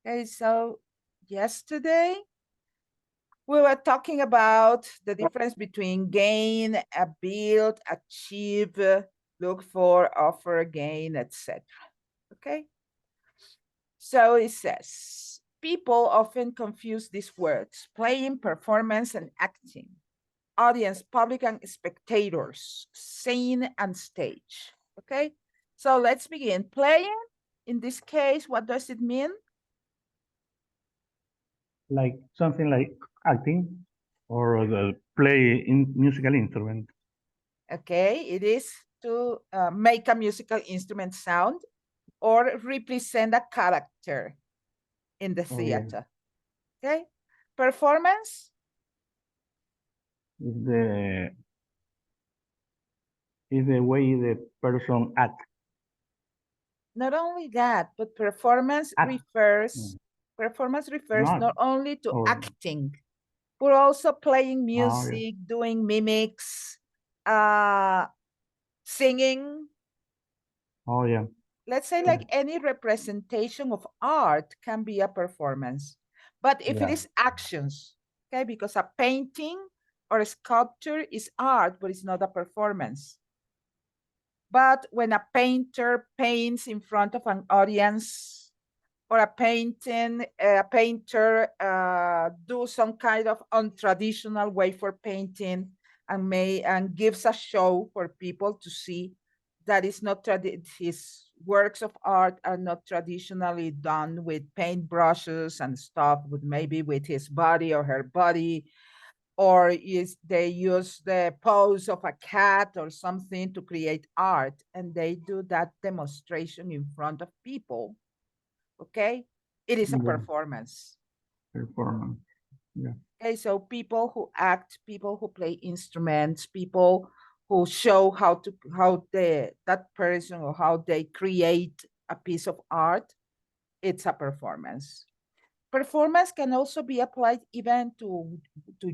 Okay, so yesterday we were talking about the difference between gain, build, achieve, look for, offer, gain, etc. Okay, so it says people often confuse these words: playing, performance, and acting. Audience, public, and spectators, scene, and stage. Okay, so let's begin. Playing, in this case, what does it mean? Like something like acting or the play in musical instrument. Okay, it is to make a musical instrument sound or represent a character in the Oh yeah, theater. Okay, performance, is the way the person not only that, but performance act. refers Mm. not Not only to or acting, but also playing oh yeah, music, doing mimics, uh, singing. oh yeah, Let's say yeah, like any representation of art can be a performance. But if it yeah. is actions, okay, because a painting or a sculpture is art, but it's not a performance. But when a painter paints in front of an audience, or a painter do some kind of untraditional way for painting and gives a show for people to see that is not his works of art are not traditionally done with paint brushes and stuff, but maybe with his body or her body, or is they use the pose of a cat or something to create art, and they do that demonstration in front of people. Okay, it is a Yeah, performance. performance. Yeah, Okay, so people who act, people who play instruments, people who show how that person or how they create a piece of art, it's a performance. Performance can also be applied even to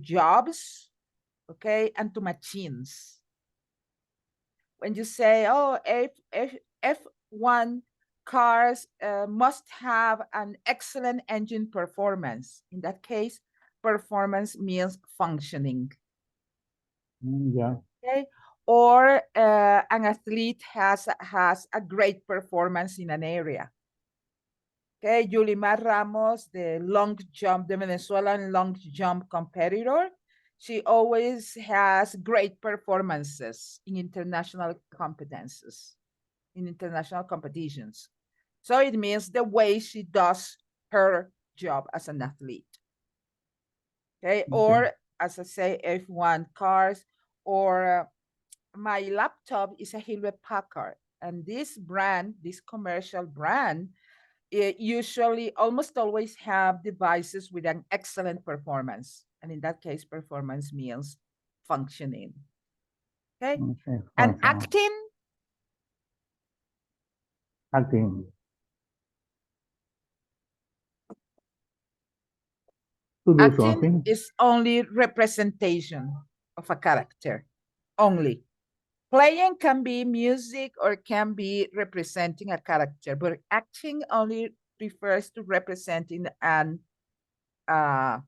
jobs, okay, and to machines. When you say, oh, F1 cars must have an excellent engine performance. In that case, performance means functioning. yeah, Okay. Or an athlete has a great performance in an area. Okay, Yulimar Ramos, the long jump, the Venezuelan long jump competitor, she always has great performances in international competences, in international competitions. So it means the way she does her job as an athlete. Okay, okay. or as I say, F1 cars, or my laptop is a Hewlett Packard, and this brand, this commercial brand, it usually almost always have devices with an excellent performance. And in that case, performance means functioning. Okay. Okay, And function. acting, Acting. To do acting something. is only representation of a character. Only. Playing can be music or can be representing a character, but acting only refers to representing uh,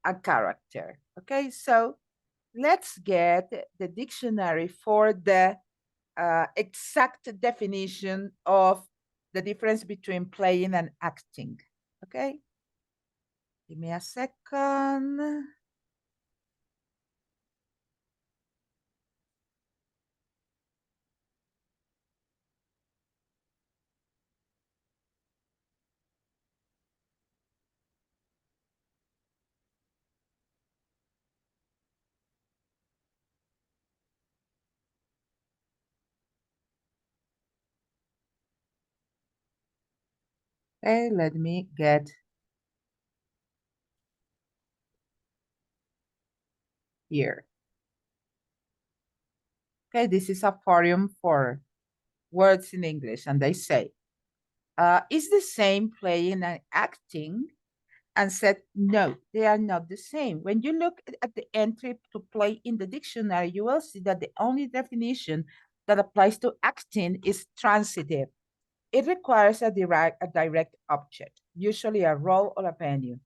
a character. Okay, so let's get the dictionary for the exact definition of the difference between playing and acting. Okay, give me a second. Okay, let me get here. Okay, this is a forum for words in English, and they say, is the same playing and acting? And said, no, they are not the same. When you look at the entry to play in the dictionary, you will see that the only definition that applies to acting is transitive. it requires a direct object, usually a role or a venue.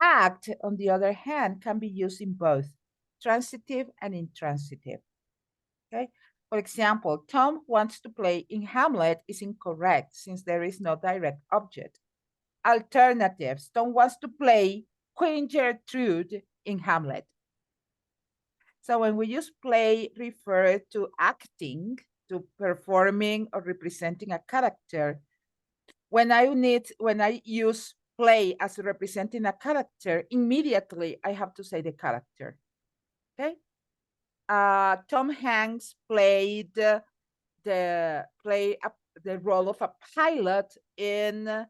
Act, on the other hand, can be used in both transitive and intransitive. Okay. For example, Tom wants to play in Hamlet is incorrect since there is no direct object. Alternatives, Tom wants to play Queen Gertrude in Hamlet. So when we use play, refer to acting, to performing or representing a character. When I use play as representing a character, immediately I have to say the character. Okay. Tom Hanks played the role of a pilot in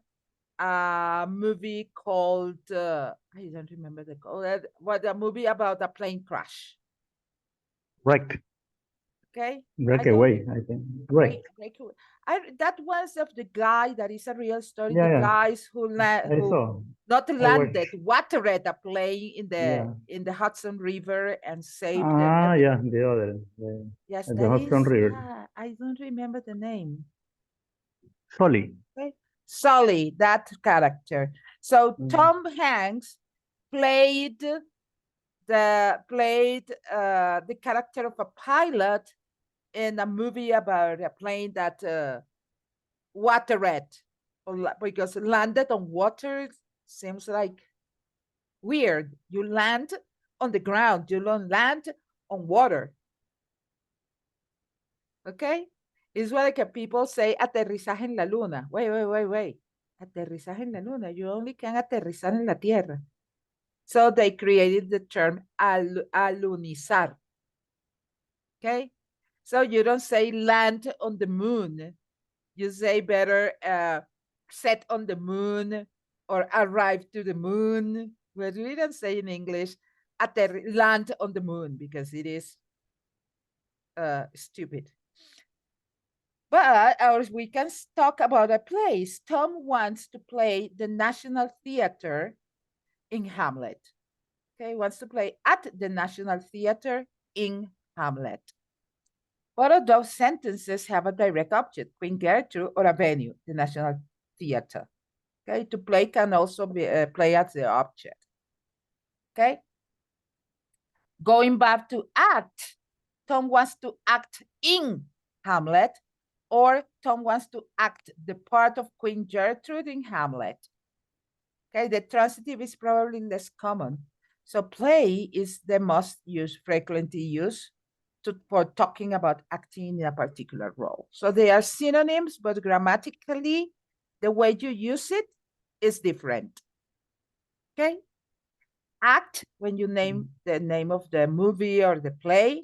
a movie called I don't remember the call. What a movie about a plane crash. Wrecked. Okay. Breakaway, I think. Wrecked. Breakaway. That was of the guy that is a real story. Yeah, the yeah. guys who saw. not landed, watched. watered a plane in the Hudson River and saved them. Yeah, the other. Yes, the that Hudson is. River. I don't remember the name. Sully. Okay. Sully, that character. So Tom Hanks played the character of a pilot in a movie about a plane that watered, because landed on water seems like weird. You land on the ground, you don't land on water. Okay? It's like people say aterrizaje en la luna. Wait. Aterrizaje en la luna. You only can aterrizar en la tierra. So they created the term alunizar. Okay? So you don't say land on the moon. You say better set on the moon or arrive to the moon. But we don't say in English land on the moon because it is stupid. But we can talk about a place. Tom wants to play the National Theater in Hamlet. Okay, wants to play at the National Theater in Hamlet. Both of those sentences have a direct object, Queen Gertrude, or a venue, the National Theater. Okay, to play can also be play as the object. Okay. Going back to act, Tom wants to act in Hamlet, or Tom wants to act the part of Queen Gertrude in Hamlet. Okay, the transitive is probably less common. So play is the most frequently used for talking about acting in a particular role. So they are synonyms, but grammatically, the way you use it is different. Okay? Act, when you name the name of the movie or the play,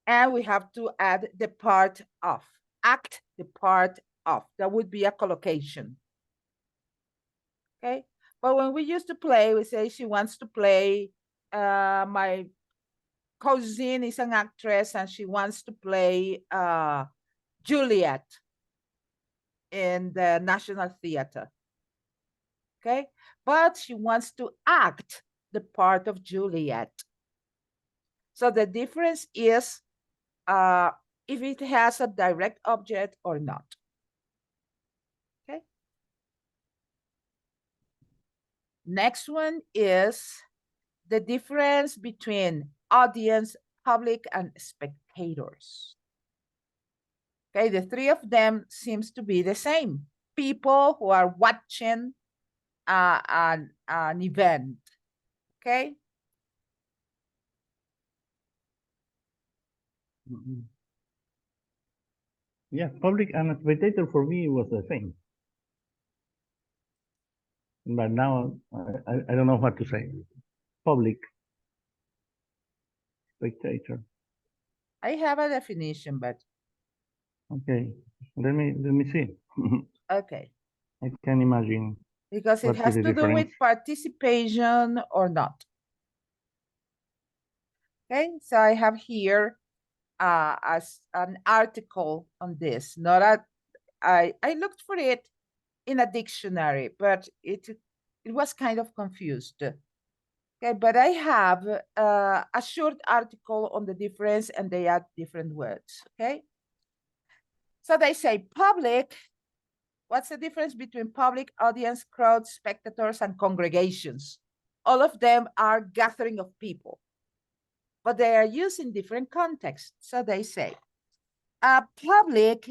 and we have to add the part of. Act the part of. That would be a collocation. Okay? But when we used to play, we say she wants to play, my cousin is an actress and she wants to play Juliet in the National Theater. Okay? But she wants to act the part of Juliet. So the difference is if it has a direct object or not. Okay? Next one is the difference between audience, public, and spectators. Okay, the three of them seems to be the same. People who are watching an event. Okay. Yeah, public and spectator for me was the same. But now I don't know what to say. Public, spectator. I have a definition, but okay, let me see. Okay. I can imagine. Because it has to do with participation or not. Okay, so I have here as an article on this. I looked for it in a dictionary, but it was kind of confused. Okay, but I have a short article on the difference and they add different words. Okay, so they say public What's the difference between public, audience, crowds, spectators, and congregations? All of them are gathering of people, but they are used in different contexts. So they say, public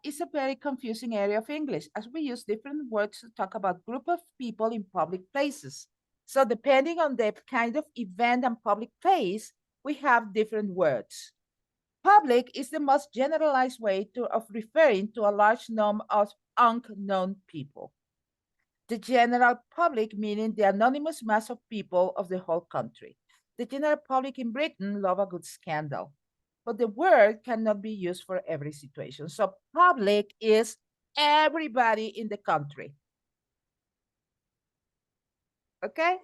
is a very confusing area of English, as we use different words to talk about group of people in public places. So depending on the kind of event and public place, we have different words. Public is the most generalized way of referring to a large number of unknown people. The general public, meaning the anonymous mass of people of the whole country. The general public in Britain love a good scandal, but the word cannot be used for every situation. So public is everybody in the country. Okay?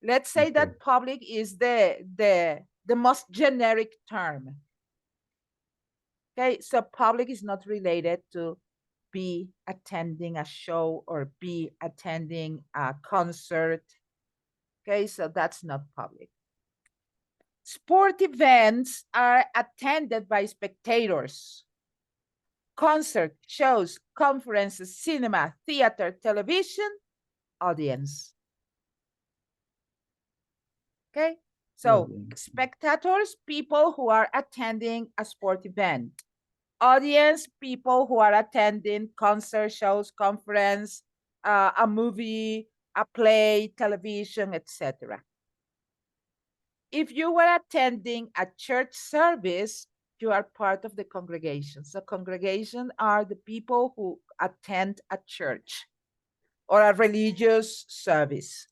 Let's say that public is the most generic term. Okay, so public is not related to be attending a show or be attending a concert. Okay, so that's not public. Sport events are attended by spectators. Concert, shows, conferences, cinema, theater, television, audience. Okay, so spectators, people who are attending a sport event. Audience, people who are attending concert, shows, conference, a movie, a play, television, etc. If you were attending a church service, you are part of the congregation. So congregation are the people who attend a church or a religious service.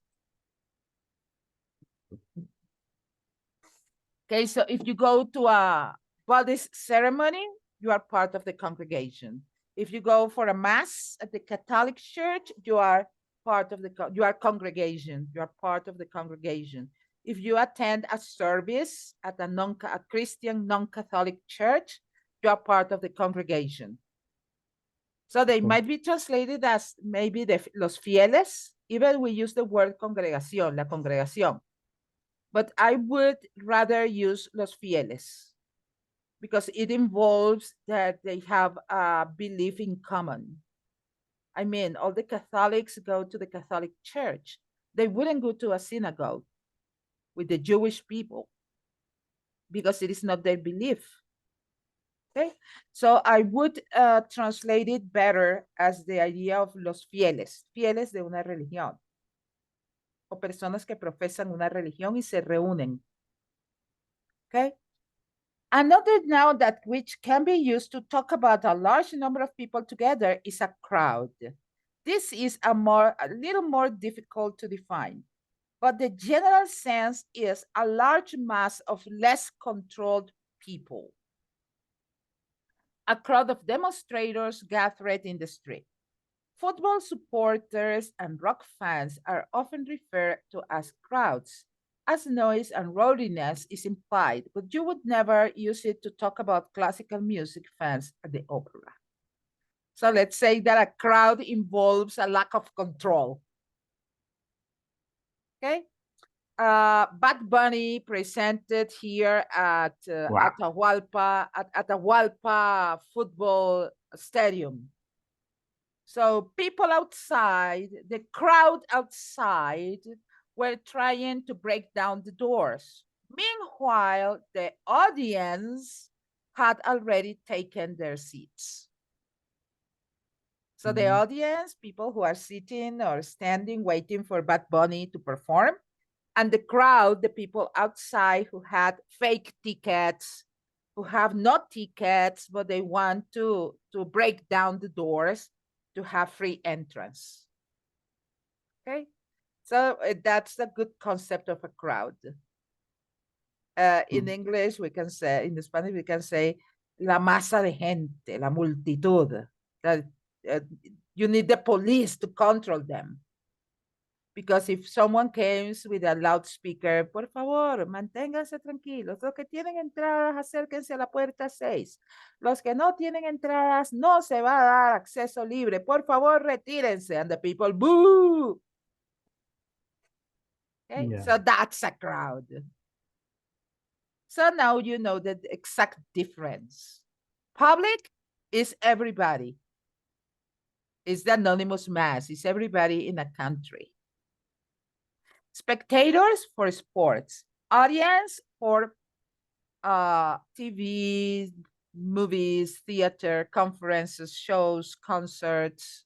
Okay, so if you go to a Buddhist ceremony, you are part of the congregation. If you go for a mass at the Catholic Church, you are part of the congregation. You are part of the congregation. If you attend a service at a Christian non-Catholic church, you are part of the congregation. So they might be translated as maybe los fieles. Even we use the word congregación, la congregación. But I would rather use los fieles because it involves that they have a belief in common. I mean, all the Catholics go to the Catholic Church. They wouldn't go to a synagogue with the Jewish people because it is not their belief. Okay, so I would translate it better as the idea of los fieles, fieles de una religión, o personas que profesan una religión y se reúnen. Okay. Another noun that which can be used to talk about a large number of people together is a crowd. This is a little more difficult to define, but the general sense is a large mass of less controlled people. A crowd of demonstrators gathered in the street. Football supporters and rock fans are often referred to as crowds, as noise and rowdiness is implied, but you would never use it to talk about classical music fans at the opera. So let's say that a crowd involves a lack of control. Okay. Bad Bunny presented here at Atahualpa football stadium. So people outside, the crowd outside, were trying to break down the doors. Meanwhile, the audience had already taken their seats. So the audience, people who are sitting or standing, waiting for Bad Bunny to perform, and the crowd, the people outside who had fake tickets, who have no tickets, but they want to break down the doors to have free entrance. Okay, so that's a good concept of a crowd. In English, we can say, in Spanish, we can say la masa de gente, la multitud. That you need the police to control them. Because if someone comes with a loudspeaker, por favor, manténganse tranquilos. Los que tienen entradas, acérquense a la puerta 6. Los que no tienen entradas, no se va a dar acceso libre. Por favor, retírense. And the people, boo! Okay, yeah. So that's a crowd. So now you know the exact difference. Public is everybody. It's the anonymous mass. It's everybody in a country. Spectators for sports. Audience for TV, movies, theater, conferences, shows, concerts.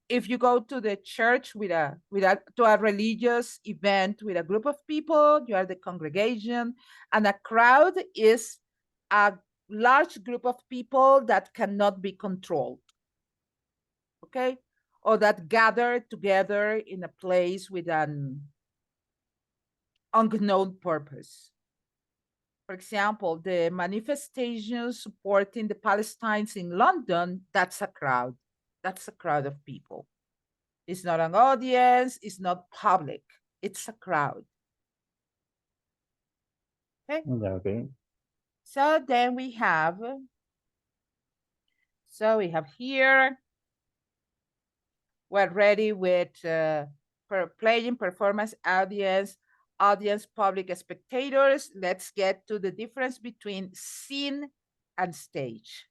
If you go to the church to a religious event with a group of people, you are the congregation, and a crowd is a large group of people that cannot be controlled. Okay, or that gather together in a place with an unknown purpose. For example, the manifestations supporting the Palestinians in London, that's a crowd. That's a crowd of people. It's not an audience, it's not public, it's a crowd. Okay. Okay. So then we have here, we're ready with playing, performance, audience, public, spectators. Let's get to the difference between scene and stage.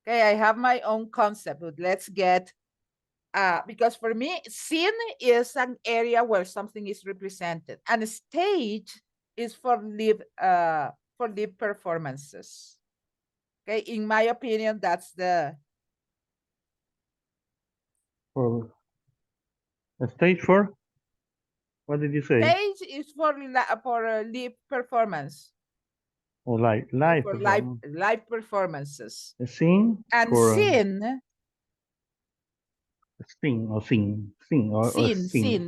Okay, I have my own concept, but let's get, because for me, scene is an area where something is represented, and a stage is for live performances. Okay, in my opinion, that's the For a stage for? What did you say? stage is for live performance. Or live For performance. live performances. A scene And for scene,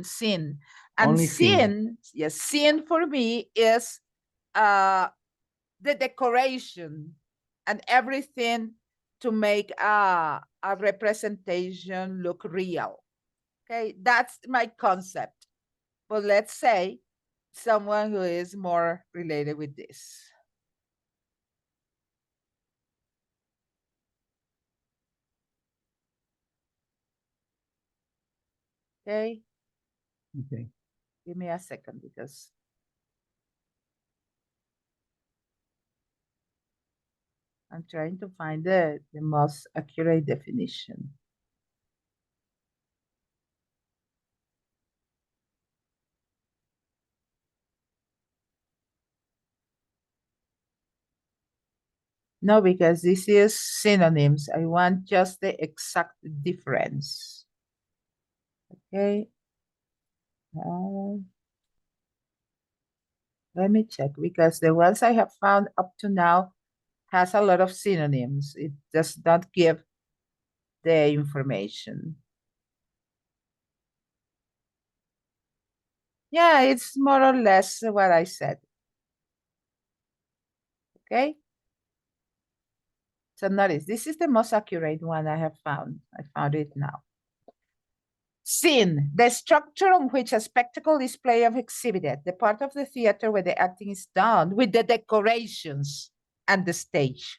scene. And Only scene, yes, scene for me is the decoration and everything to make a representation look real. Okay, that's my concept. But let's say someone who is more related with this. Okay. Okay. Give me a second because I'm trying to find the most accurate definition. No, because this is synonyms. I want just the exact difference. Okay. Let me check, because the ones I have found up to now has a lot of synonyms. It does not give the information. Yeah, it's more or less what I said. Okay. So notice, this is the most accurate one I have found. I found it now. Scene, the structure on which a spectacle display of exhibited, the part of the theater where the acting is done with the decorations and the stage.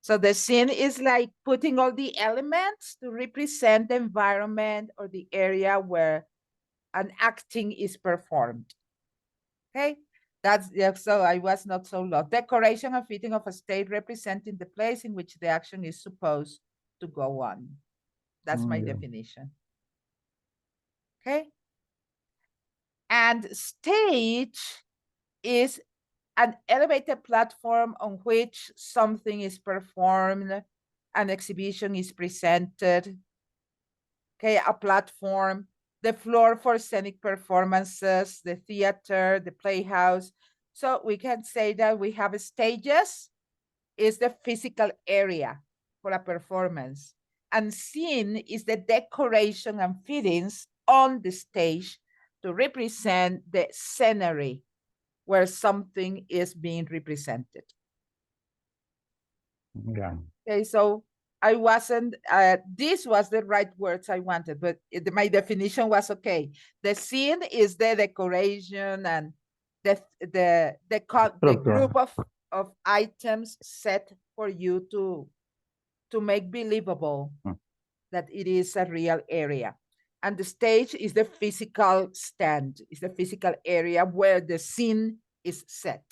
So the scene is like putting all the elements to represent the environment or the area where an acting is performed. Okay, that's, yeah, so I was not so lost. Decoration and fitting of a stage representing the place in which the action is supposed to go on. That's my definition. Okay. And stage is an elevated platform on which something is performed, an exhibition is presented. Okay, a platform, the floor for scenic performances, the theater, the playhouse. So we can say that we have stages, is the physical area for a performance. And scene is the decoration and fittings on the stage to represent the scenery where something is being represented. Yeah. Okay, so I wasn't, this was the right words I wanted, but my definition was okay. The scene is the decoration and the group of items set for you to make believable that it is a real area. And the stage is the physical stand, is the physical area where the scene is set.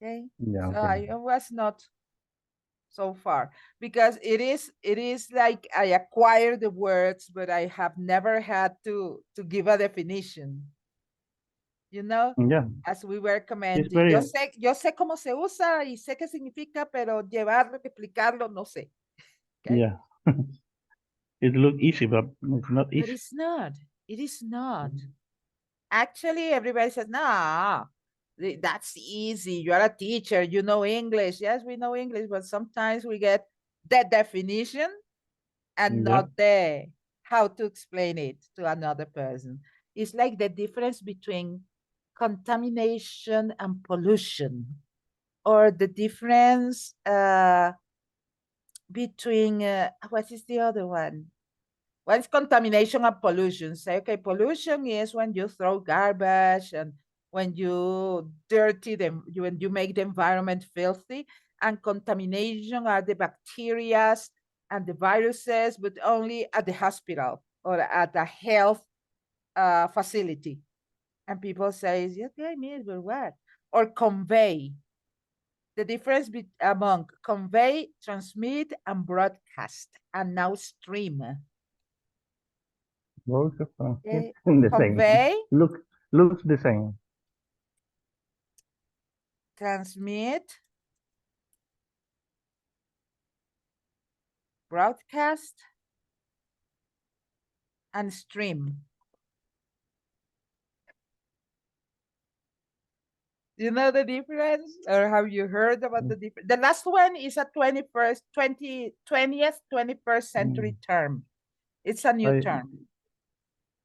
Okay. Yeah, So okay. I was not so far because it is like I acquire the words, but I have never had to give a definition. You know, Yeah, as we were it's commenting. very, Yo sé cómo se usa y sé qué significa, pero llevarlo, explicarlo, no sé. Okay. yeah. It look easy, but it's not But easy. it's not. It is not. Actually, everybody says, nah, that's easy. You are a teacher, you know English. Yes, we know English, but sometimes we get the definition and Yeah, not the how to explain it to another person. It's like the difference between contamination and pollution, or the difference between what is the other one? What's contamination and pollution? Say, okay, pollution is when you throw garbage and when you dirty them, when you make the environment filthy. And contamination are the bacteria and the viruses, but only at the hospital or at a health facility. And people say, okay, miss, but what? Or convey. The difference among convey, transmit, and broadcast, and now stream. both of them. Okay. The same. Convey, Looks the same. transmit, broadcast, and stream. Do you know the difference, or have you heard about the difference? The last one is a 20th century term. It's a new term.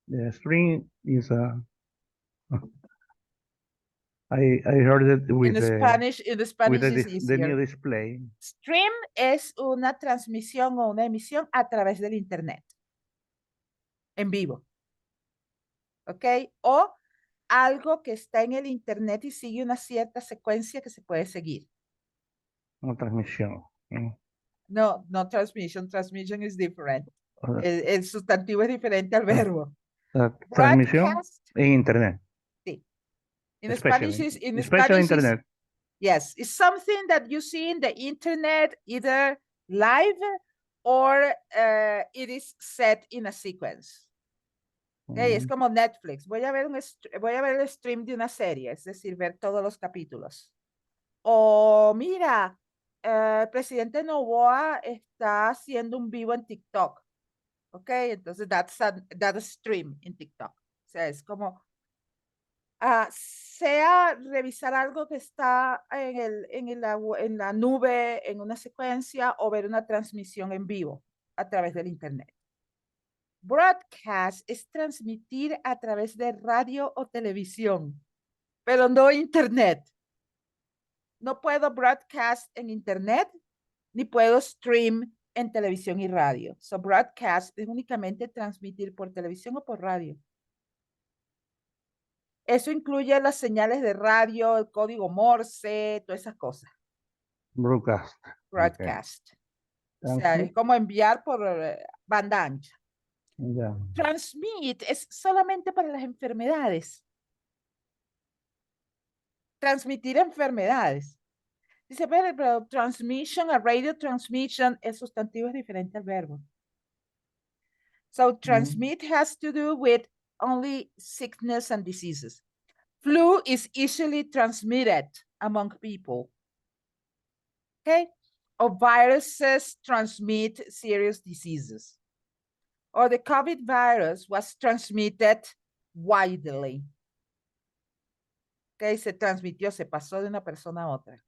The string is I heard it In with Spanish, in the Spanish is the new easier. display. Stream es una transmisión o una emisión a través del internet, en vivo. ¿Ok? O algo que está en el internet y sigue una cierta secuencia que se puede seguir. Una transmisión. No, no transmission. Transmission is different. Uh, El sustantivo es diferente al verbo. transmisión Broadcast. en internet. Sí. In Especially, Spanish is in especially Spanish internet. is, yes, it's something that you see in the internet either live or it is set in a sequence. Okay, es como Netflix. Voy a ver el stream de una serie, es decir, ver todos los capítulos. O mira, el presidente Noboa está haciendo un vivo en TikTok. Ok, entonces that's a stream en TikTok. O sea, es como, sea revisar algo que está en la nube, en una secuencia, o ver una transmisión en vivo a través del internet. Broadcast es transmitir a través de radio o televisión, pero no internet. No puedo broadcast en internet, ni puedo stream en televisión y radio. So broadcast es únicamente transmitir por televisión o por radio. Eso incluye las señales de radio, el código Morse, todas esas cosas. Broadcast. Broadcast. Okay. O sea, es como enviar por banda ancha. Yeah. Transmit es solamente para las enfermedades. Transmitir enfermedades. Dice, pero transmission, a radio transmission, el sustantivo es diferente al verbo. So transmit has to do with only sickness and diseases. Flu is easily transmitted among people. Okay? Or viruses transmit serious diseases. Or the COVID virus was transmitted widely. Okay, se transmitió, se pasó de una persona a otra.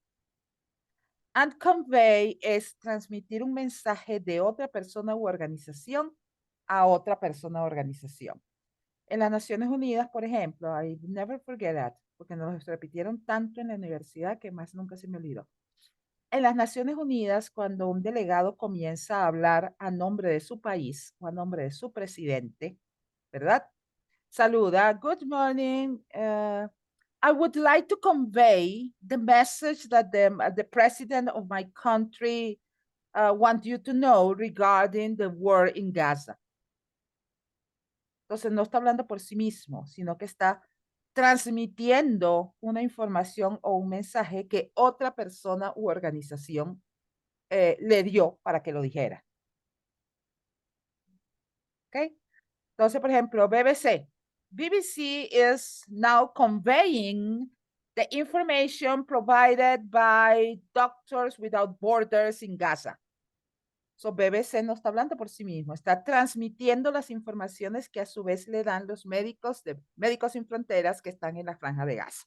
And convey es transmitir un mensaje de otra persona u organización a otra persona o organización. En las Naciones Unidas, por ejemplo, I never forget that, porque nos repitieron tanto en la universidad que más nunca se me olvidó. En las Naciones Unidas, cuando un delegado comienza a hablar a nombre de su país o a nombre de su presidente, ¿verdad? Saluda, good morning. I would like to convey the message that the president of my country wants you to know regarding the war in Gaza. Entonces no está hablando por sí mismo, sino que está transmitiendo una información o un mensaje que otra persona u organización le dio para que lo dijera. ¿Ok? Entonces, por ejemplo, BBC. BBC is now conveying the information provided by Doctors Without Borders in Gaza. So, BBC no está hablando por sí mismo, está transmitiendo las informaciones que a su vez le dan los médicos de Médicos Sin Fronteras que están en la Franja de Gaza.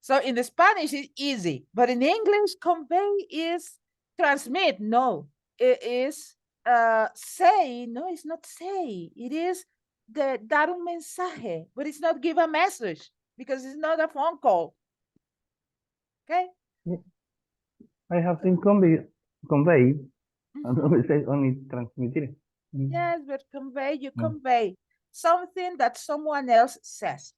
So, in the Spanish, it's easy, but in English, convey is transmit. No, it is say. No, it's not say. It is dar un mensaje, but it's not give a message because it's not a phone call. Okay? I have seen convey, and we say only transmitir. Yes, but convey, you convey something that someone else says,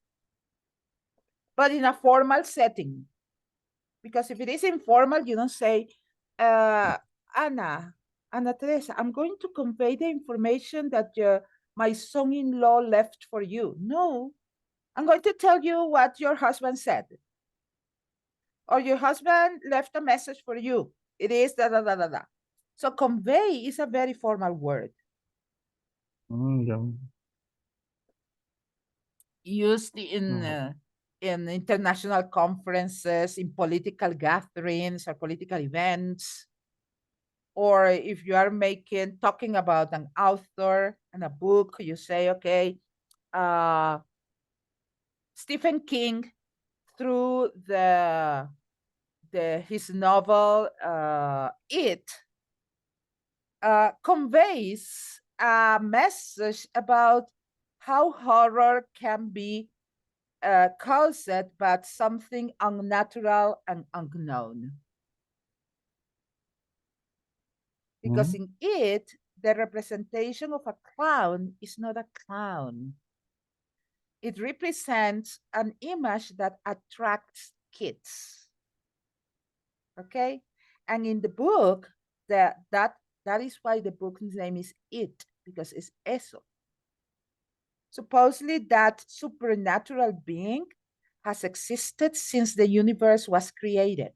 but in a formal setting. Because if it is informal, you don't say, Ana Teresa, I'm going to convey the information that my son-in-law left for you. No, I'm going to tell you what your husband said. Or your husband left a message for you. It is da da da da da. So convey is a very formal word. Yeah. Used in international conferences, in political gatherings or political events. Or if you are talking about an author and a book, you say, okay, Stephen King, through his novel It, conveys a message about how horror can be caused by something unnatural and unknown. Because in it, the representation of a clown is not a clown. It represents an image that attracts kids. Okay? And in the book, that is why the book's name is It, because it's eso. Supposedly that supernatural being has existed since the universe was created.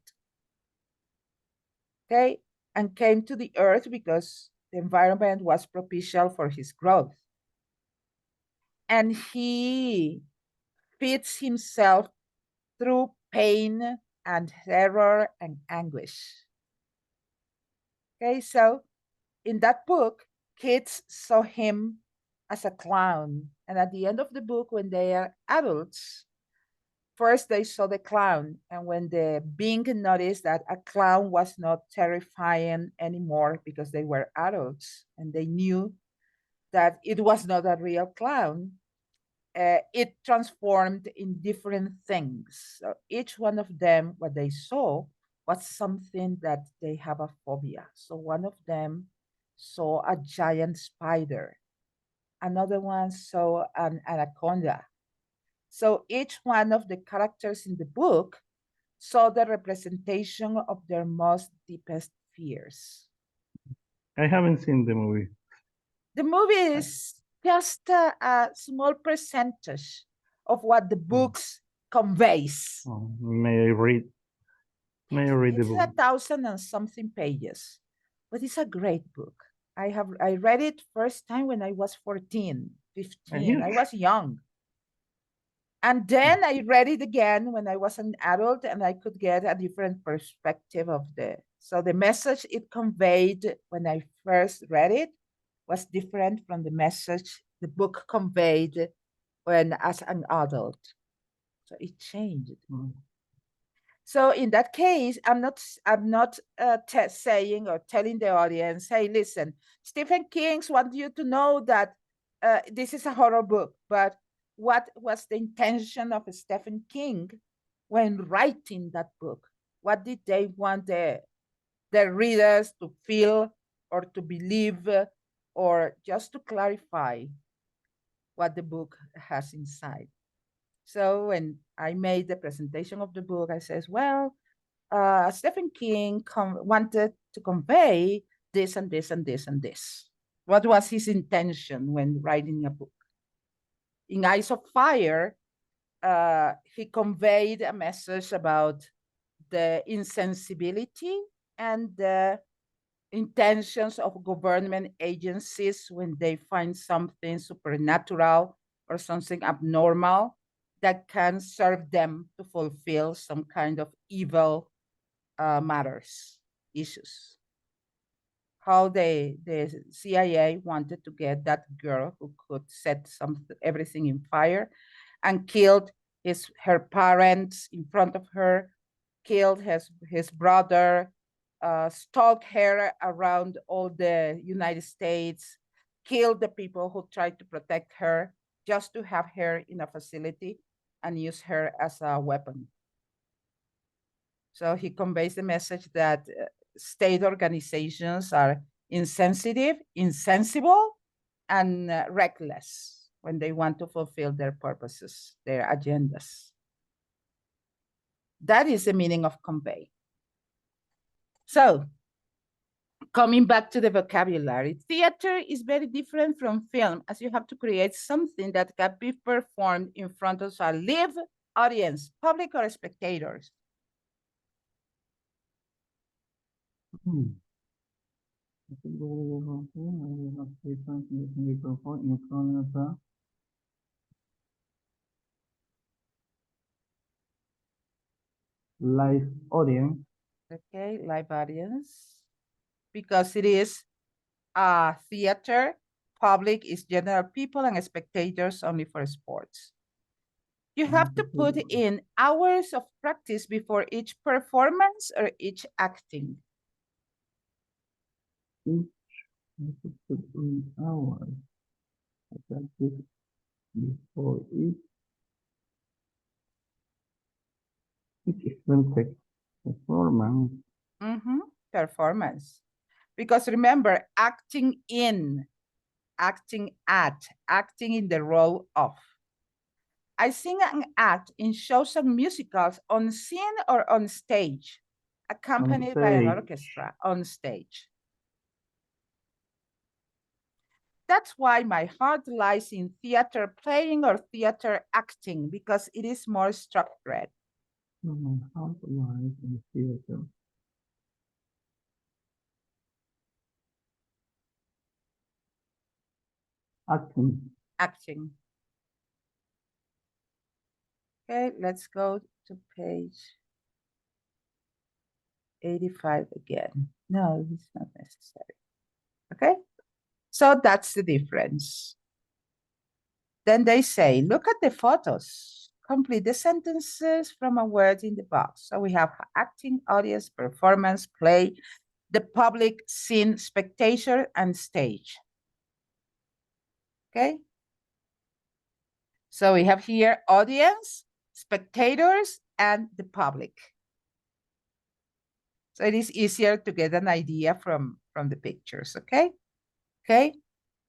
Okay? And came to the earth because the environment was propitious for his growth. And he feeds himself through pain and terror and anguish. Okay, so in that book, kids saw him as a clown. And at the end of the book, when they are adults, first they saw the clown. And when the being noticed that a clown was not terrifying anymore because they were adults and they knew that it was not a real clown, it transformed in different things. So each one of them, what they saw was something that they have a phobia. So one of them saw a giant spider. Another one saw an anaconda. So each one of the characters in the book saw the representation of their most deepest fears. I haven't seen the movie. The movie is just a small percentage of what the books conveys. May I read the book? It's 1,000 and something pages, but it's a great book. I read it first time when I was 14, 15. I was young. And then I read it again when I was an adult and I could get a different perspective of so the message it conveyed when I first read it was different from the message the book conveyed when as an adult. So it changed. So in that case, I'm not saying or telling the audience, hey, listen, Stephen King wants you to know that this is a horror book, but what was the intention of Stephen King when writing that book? What did they want the readers to feel or to believe, or just to clarify what the book has inside? So when I made the presentation of the book, I says, well, Stephen King wanted to convey this and this and this and this. What was his intention when writing a book? in Eyes of Fire, he conveyed a message about the insensibility and the intentions of government agencies when they find something supernatural or something abnormal that can serve them to fulfill some kind of evil matters, issues. How the CIA wanted to get that girl who could set everything in fire and killed her parents in front of her, killed his brother, stalked her around all the United States, killed the people who tried to protect her just to have her in a facility and use her as a weapon. So he conveys the message that state organizations are insensitive, insensible, and reckless when they want to fulfill their purposes, their agendas. That is the meaning of convey. So, coming back to the vocabulary, theater is very different from film, as you have to create something that can be performed in front of a live audience, public or spectators. Live audience. Okay, live audience. Because it is a theater, public is general people and spectators only for sports. You have to put in hours of practice before each performance or each acting. Put in hours of practice before each expensive performance. Performance. Because remember, acting in, acting at, acting in the role of. I sing and act in shows and musicals on scene or on stage, accompanied by an orchestra on stage. That's why my heart lies in theater playing or theater acting, because it is more structured. My heart lies in theater. Acting. Acting. Okay, let's go to page 85 again. No, it's not necessary. Okay, so that's the difference. Then they say, look at the photos. Complete the sentences from a word in the box. So we have acting, audience, performance, play, the public, scene, spectator, and stage. Okay. So we have here audience, spectators, and the public. So it is easier to get an idea from the pictures, okay? Okay.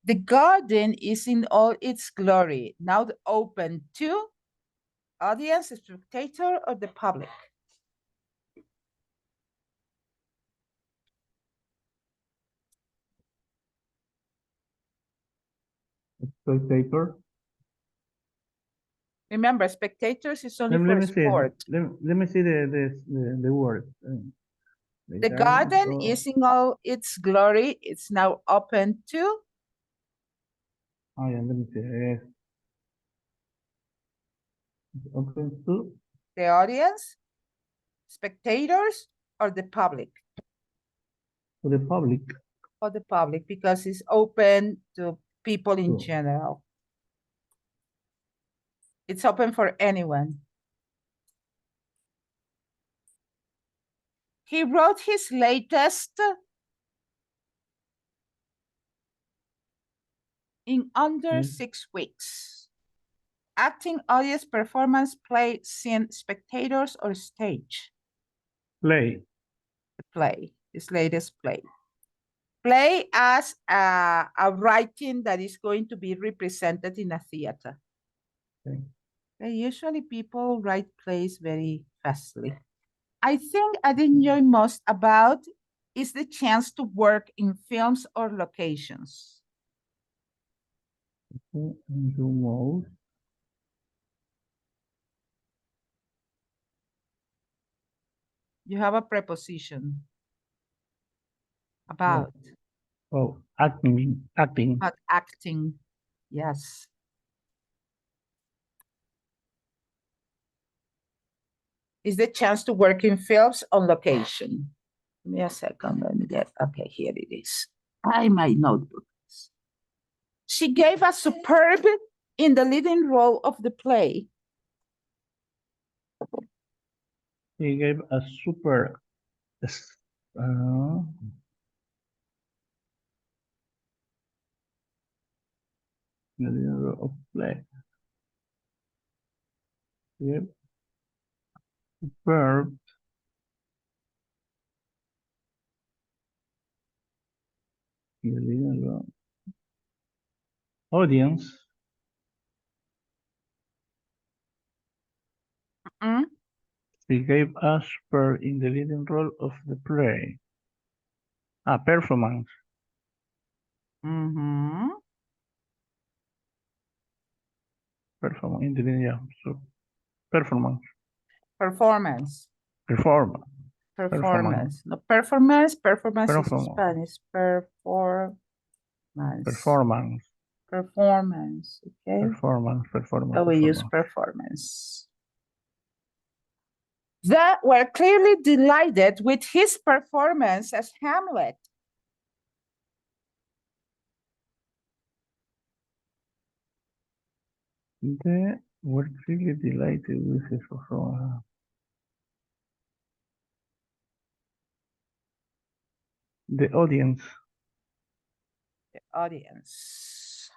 The garden is in all its glory, now open to audience, spectator, or the public. Spectator. Remember, spectators is only for sport. Let me see the word. The garden is in all its glory. It's now open to. Oh, yeah, let me see. It's open to the audience, spectators, or the public. To the public. For the public, because it's open to people in general. It's open for anyone. He wrote his latest in under 6 weeks. Acting, audience, performance, play, scene, spectators, or stage? Play. The play, his latest play. Play as a writing that is going to be represented in a theater. Okay. Usually people write plays very fastly. I think I'd enjoy most about is the chance to work in films or locations. Enjoy most You have a preposition. About. Oh, acting. About acting. Yes. Is the chance to work in films on location. Give me a second. Let me get. Okay, here it is. My notebook. She gave a superb in the leading role of the play. He gave a super. The leading role of play. Yep. Superb. The leading role. Audience. She gave a super in the leading role of the play. Performance. Performance in the leading, yeah. So performance. Performance. Performance. Performance. No, performance. Performance is Performance. Spanish. Performance. Performance. Performance. Okay. Performance. Performance. So we use performance. They were clearly delighted with his performance as Hamlet. They were really delighted with his performance. The audience. The audience.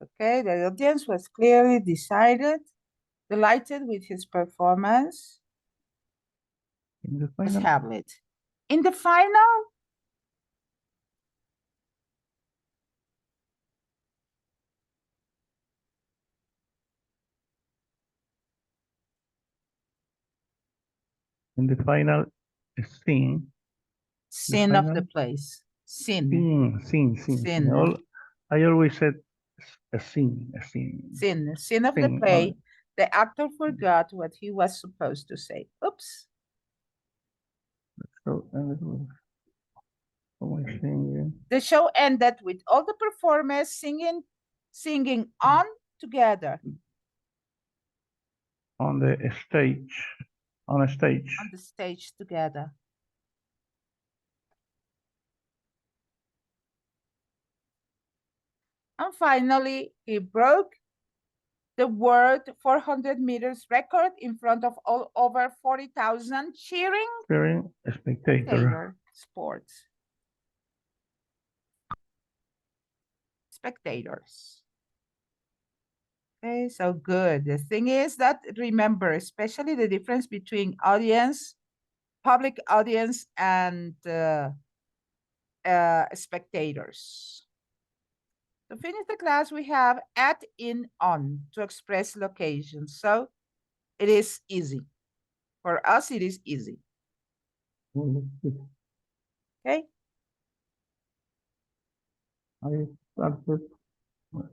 Okay, the audience was clearly delighted with his performance as Hamlet. In the final, scene of the place. Scene. I always said a scene. Scene of the play. The actor forgot what he was supposed to say. Oops. The show ended with all the performers singing on together. On the stage together. And finally, he broke the world 400 meters record in front of over 40,000 cheering spectators. Okay, so good. The thing is that remember, especially the difference between audience, public audience, and spectators. To finish the class, we have at, in, on to express location. So it is easy. For us, it is easy. Okay.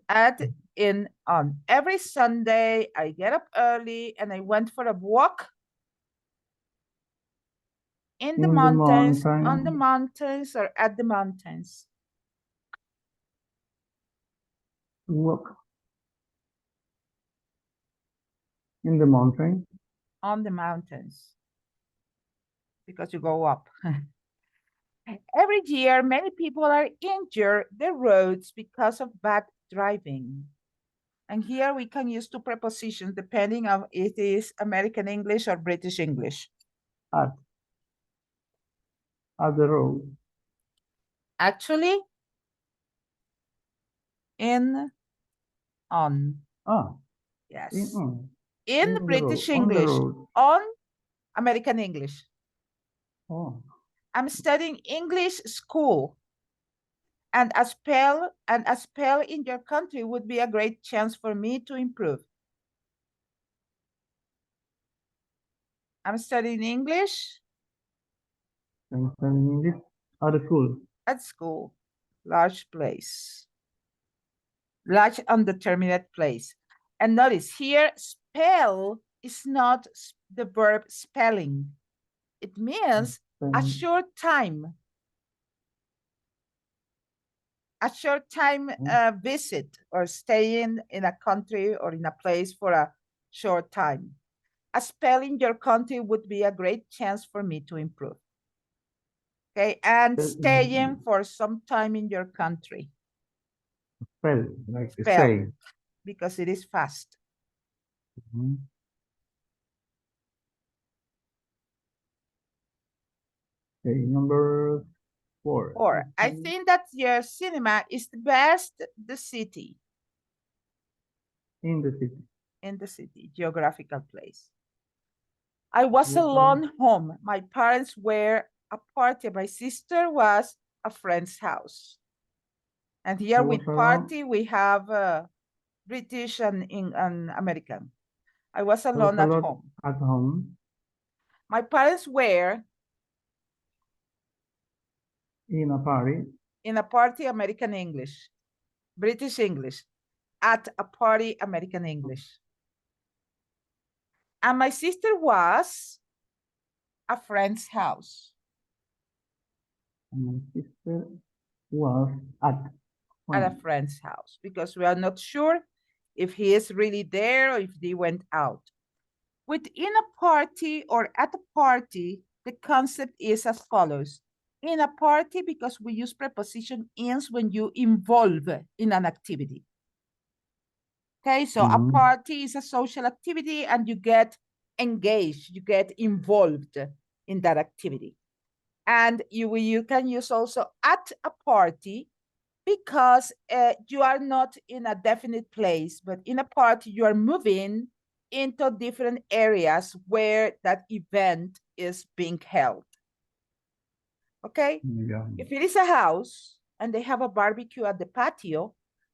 At, in, on. Every Sunday, I get up early and I went for a walk in the mountains, on the mountains, or at the mountains. Walk in the mountain. On the mountains, because you go up. Every year, many people are injured the roads because of bad driving. And here we can use two prepositions depending on if it is American English or British English. At the road. Actually, in, on. Yes. In British English, on American English. I'm studying English school. And a spell in your country would be a great chance for me to improve. I'm studying English. I'm studying English at school. At school. large place, large undetermined place. And notice here, spell is not the verb spelling. It means a short time. A short time visit or staying in a country or in a place for a short time. A spell in your country would be a great chance for me to improve. Okay, and staying for some time in your country. Spell, like Spell, stay. because it is fast. Okay, number 4. 4. I think that your cinema is the best, the city. In the city. In the city, geographical place. I was alone home. My parents were a party. My sister was a friend's house. And here with party, we have British and American. I was alone at home. At home. My parents were in a party. In a party, American English. British English. At a party, American English. And my sister was a friend's house. And my sister was at a friend's house, because we are not sure if he is really there or if they went out. Within a party or at a party, the concept is as follows. In a party, because we use preposition ins when you involve in an activity. Okay, so a party is a social activity and you get engaged, you get involved in that activity. And you can use also at a party because you are not in a definite place, but in a party, you are moving into different areas where that event is being held. Okay? Yeah. If it is a house and they have a barbecue at the patio,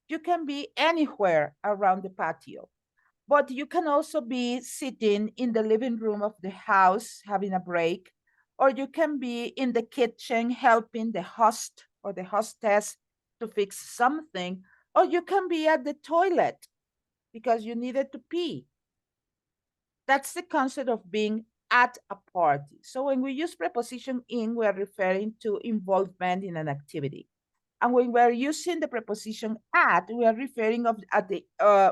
you can be anywhere around the patio. But you can also be sitting in the living room of the house having a break, or you can be in the kitchen helping the host or the hostess to fix something, or you can be at the toilet because you needed to pee. That's the concept of being at a party. So when we use preposition in, we are referring to involvement in an activity. And when we're using the preposition at, we are referring at the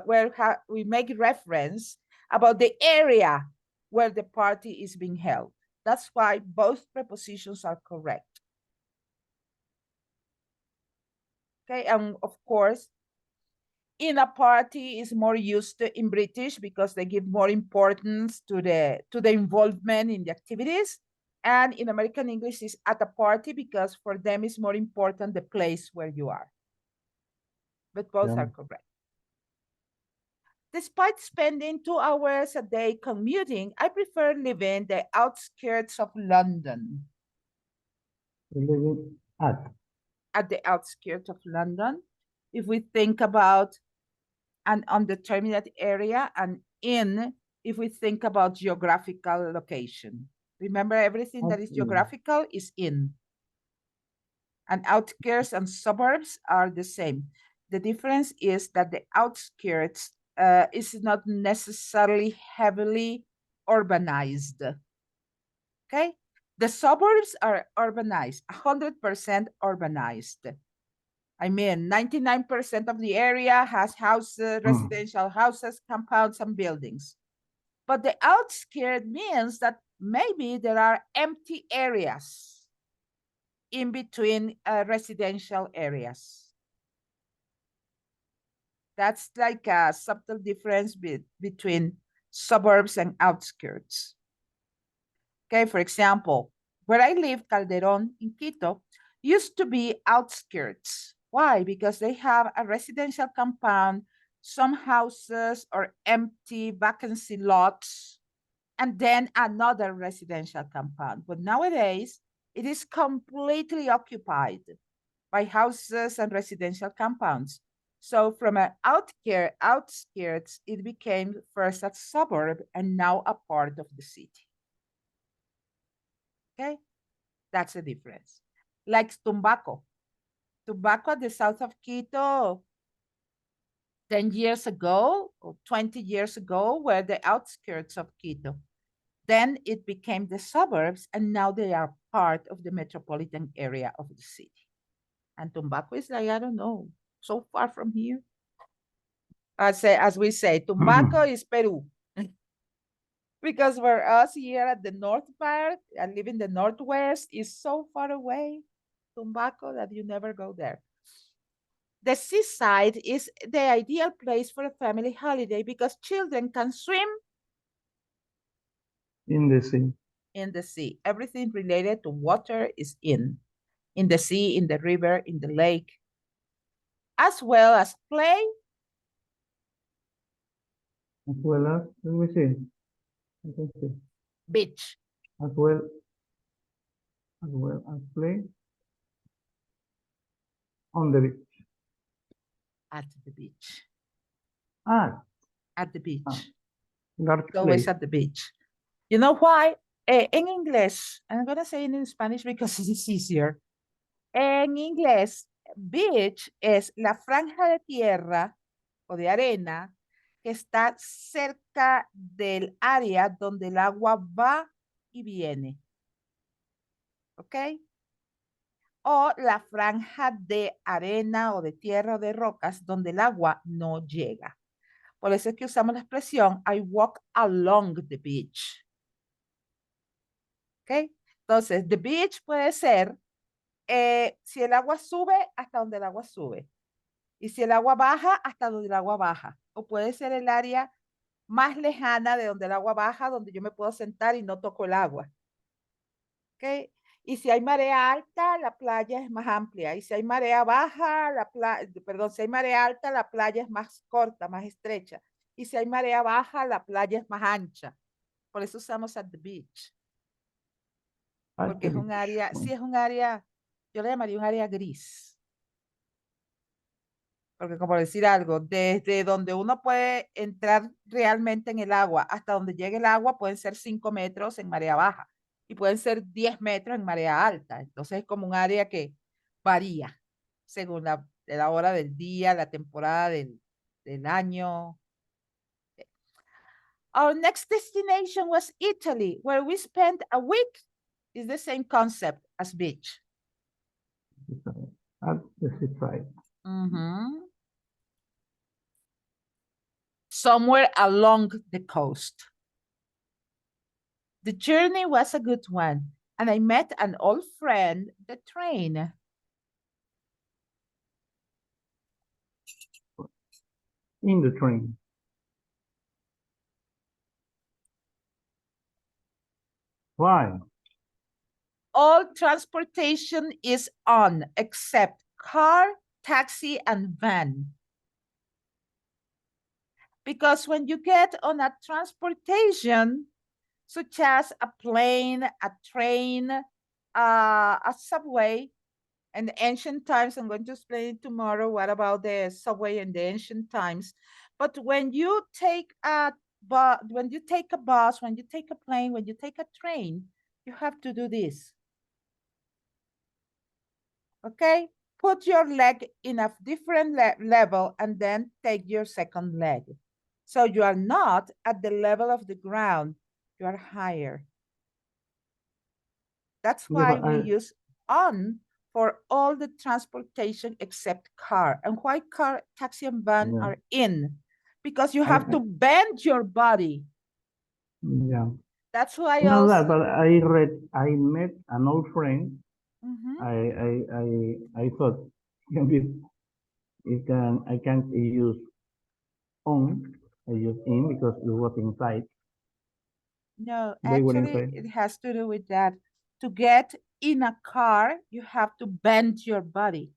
where we make reference about the area where the party is being held. That's why both prepositions are correct. Okay, and of course, in a party is more used in British because they give more importance to the involvement in the activities. And in American English is at a party because for them it's more important the place where you are. But both are correct. Despite spending 2 hours a day commuting, I prefer living the outskirts of London. Living at the outskirts of London. If we think about an undetermined area, and in, if we think about geographical location. Remember, everything that is geographical is in. And outskirts and suburbs are the same. The difference is that the outskirts is not necessarily heavily urbanized. Okay? The suburbs are urbanized, 100% urbanized. I mean, 99% of the area has houses, residential houses, compounds, and buildings. But the outskirt means that maybe there are empty areas in between residential areas. That's like a subtle difference between suburbs and outskirts. Okay, for example, where I live, Calderon in Quito, used to be outskirts. Why? Because they have a residential compound, some houses or empty vacancy lots, and then another residential compound. But nowadays, it is completely occupied by houses and residential compounds. So from an outskirts, it became first a suburb and now a part of the city. Okay, that's the difference. Like Tumbaco. Tumbaco at the south of Quito 10 years ago or 20 years ago were the outskirts of Quito. Then it became the suburbs, and now they are part of the metropolitan area of the city. And Tumbaco is like, I don't know, so far from here. As we say, Tumbaco is Peru. Because for us here at the north part, I live in the northwest, is so far away, Tumbaco, that you never go there. The seaside is the ideal place for a family holiday because children can swim In the sea. in the sea. Everything related to water is in the sea, in the river, in the lake, as well as play. As well as, let me see. I can see. Beach. As well as play on the beach. At the beach. At the beach. Large Always place. at the beach. You know why? En inglés, I'm going to say it in Spanish because it is easier. En inglés, beach es la franja de tierra o de arena que está cerca del área donde el agua va y viene. ¿Ok? O la franja de arena o de tierra o de rocas donde el agua no llega. Por eso es que usamos la expresión I walk along the beach. ¿Ok? Entonces, the beach puede ser si el agua sube hasta donde el agua sube. Y si el agua baja hasta donde el agua baja. O puede ser el área más lejana de donde el agua baja, donde yo me puedo sentar y no toco el agua. ¿Ok? Y si hay marea alta, la playa es más amplia. Y si hay marea baja, si hay marea alta, la playa es más corta, más estrecha. Y si hay marea baja, la playa es más ancha. Por eso usamos at the beach. Porque es un área, sí es un área, yo le llamaría un área gris. Porque como decir algo, desde donde uno puede entrar realmente en el agua hasta donde llegue el agua pueden ser 5 metros en marea baja y pueden ser 10 metros en marea alta. Entonces es como un área que varía según la hora del día, la temporada del año. Our next destination was Italy, where we spent a week. It's the same concept as beach. At the seaside. Somewhere along the coast. The journey was a good one, and I met an old friend, the train. In the train. Why? All transportation is on except car, taxi, and van. Because when you get on a transportation, such as a plane, a train, a subway, in the ancient times, I'm going to explain it tomorrow what about the subway in the ancient times. But when you take a bus, when you take a plane, when you take a train, you have to do this. Okay? Put your leg in a different level and then take your second leg. So you are not at the level of the ground, you are higher. That's why we use on for all the transportation except car. And why car, taxi, and van are in? Because you have to bend your body. Yeah. That's why I know that, but I met an old friend. I thought I can't use on, I use in because it was inside. No, actually, it has to do with that. To get in a car, you have to bend your body.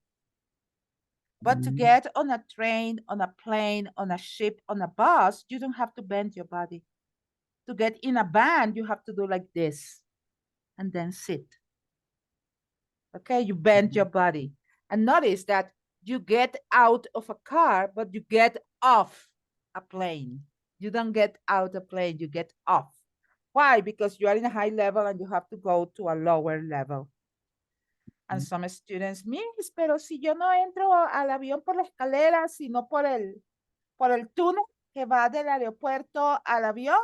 But to get on a train, on a plane, on a ship, on a bus, you don't have to bend your body. To get in a van, you have to do like this and then sit. Okay, you bend your body. And notice that you get out of a car, but you get off a plane. You don't get out a plane, you get off. Why? Because you are in a high level and you have to go to a lower level. And some students, Miss, pero si yo no entro al avión por la escalera, sino por el túnel que va del aeropuerto al avión.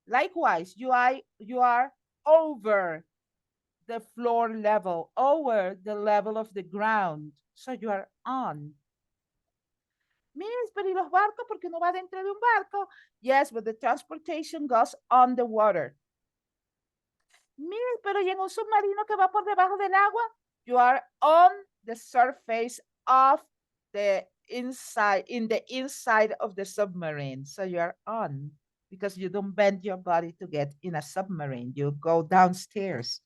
Likewise, you are over the floor level, over the level of the ground. So you are on. Miss, pero ¿y los barcos? Porque no va dentro de un barco. Yes, but the transportation goes on the water. Miss, pero ¿y en un submarino que va por debajo del agua? You are on the surface of the inside, in the inside of the submarine. So you are on, because you don't bend your body to get in a submarine. You go downstairs.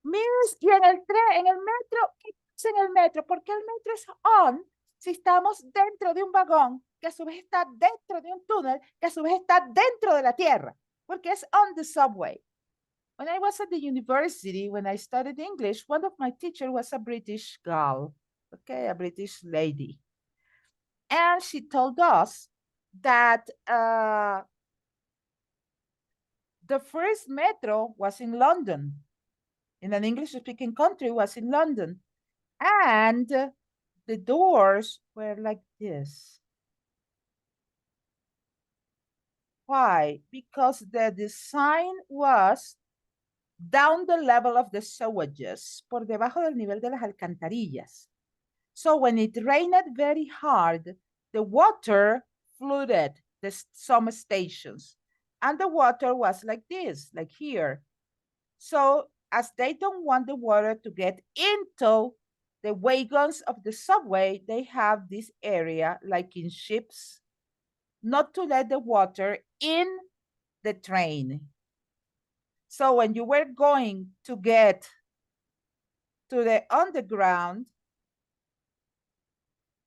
Miss, y en el tren, en el metro, ¿qué pasa en el metro? ¿Por qué el metro es on si estamos dentro de un vagón que a su vez está dentro de un túnel que a su vez está dentro de la tierra? Porque es on the subway. When I was at the university, when I studied English, one of my teachers was a British girl, okay, a British lady. And she told us that the first metro was in London, in an English-speaking country, was in London. And the doors were like this. Why? Because the design was down the level of the sewages, por debajo del nivel de las alcantarillas. So when it rained very hard, the water flooded some stations, and the water was like this, like here. So as they don't want the water to get into the wagons of the subway, they have this area, like in ships, not to let the water in the train. So when you were going to get to the underground,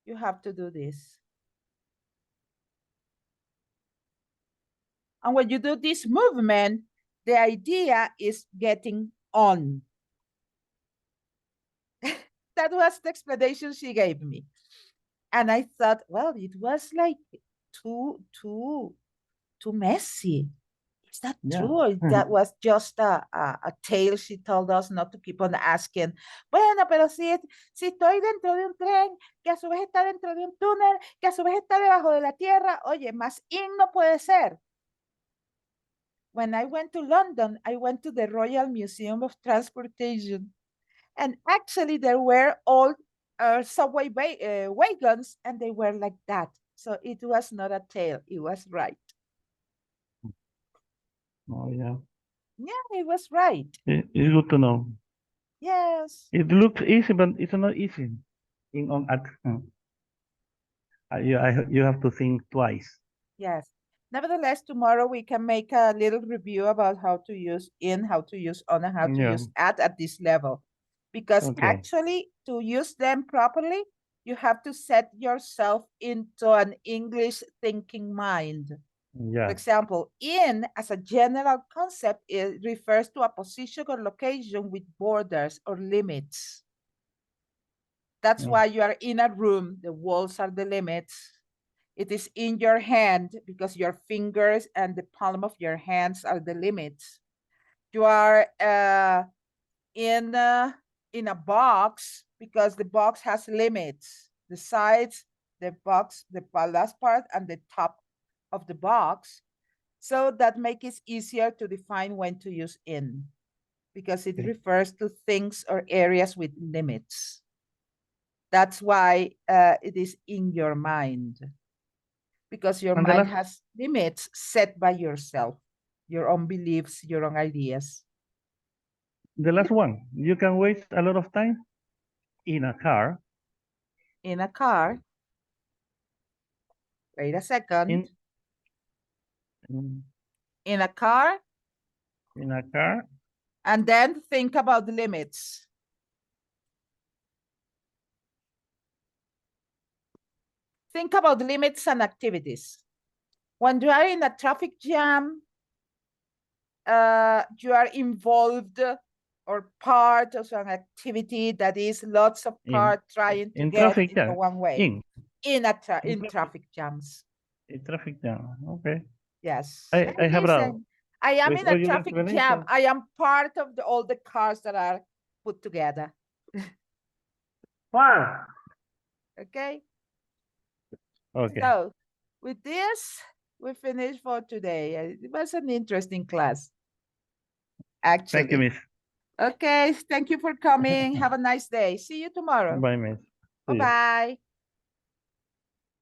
you have to do this. And when you do this movement, the idea is getting on. That was the explanation she gave me. And I thought, well, it was like too messy. Is that true? Or that was just a tale she told us not to keep on asking. Bueno, pero si estoy dentro de un tren, que a su vez está dentro de un túnel, que a su vez está debajo de la tierra, oye, más in no puede ser. When I went to London, I went to the Royal Museum of Transportation. And actually there were all subway wagons, and they were like that. So it was not a tale, it was right. Oh, yeah. Yeah, it was right. It's good to know. Yes. It looks easy, but it's not easy. You have to think twice. Yes. Nevertheless, tomorrow we can make a little review about how to use in, how to use on, and how to use at this level. Because actually, to use them properly, you have to set yourself into an English thinking mind. Yeah. For example, in as a general concept, it refers to a position or location with borders or limits. That's why you are in a room, the walls are the limits. It is in your hand because your fingers and the palm of your hands are the limits. You are in a box because the box has limits. The sides, the box, the last part, and the top of the box. So that makes it easier to define when to use in, because it refers to things or areas with limits. That's why it is in your mind, because your mind has limits set by yourself, your own beliefs, your own ideas. The last one, you can waste a lot of time in a car. In a car. Wait a second. In a car. In a car. And then think about the limits. Think about the limits and activities. When you are in a traffic jam, you are involved or part of an activity that is lots of cars trying to get into one way. In traffic jams. In traffic jam, okay. Yes. I have a. I am in a traffic jam. I am part of all the cars that are put together. Fine. Okay. Okay. So with this, we finish for today. It was an interesting class, actually. Thank you, Miss. Okay. Thank you for coming. Have a nice day. See you tomorrow. Bye, Miss. See you. Bye-bye.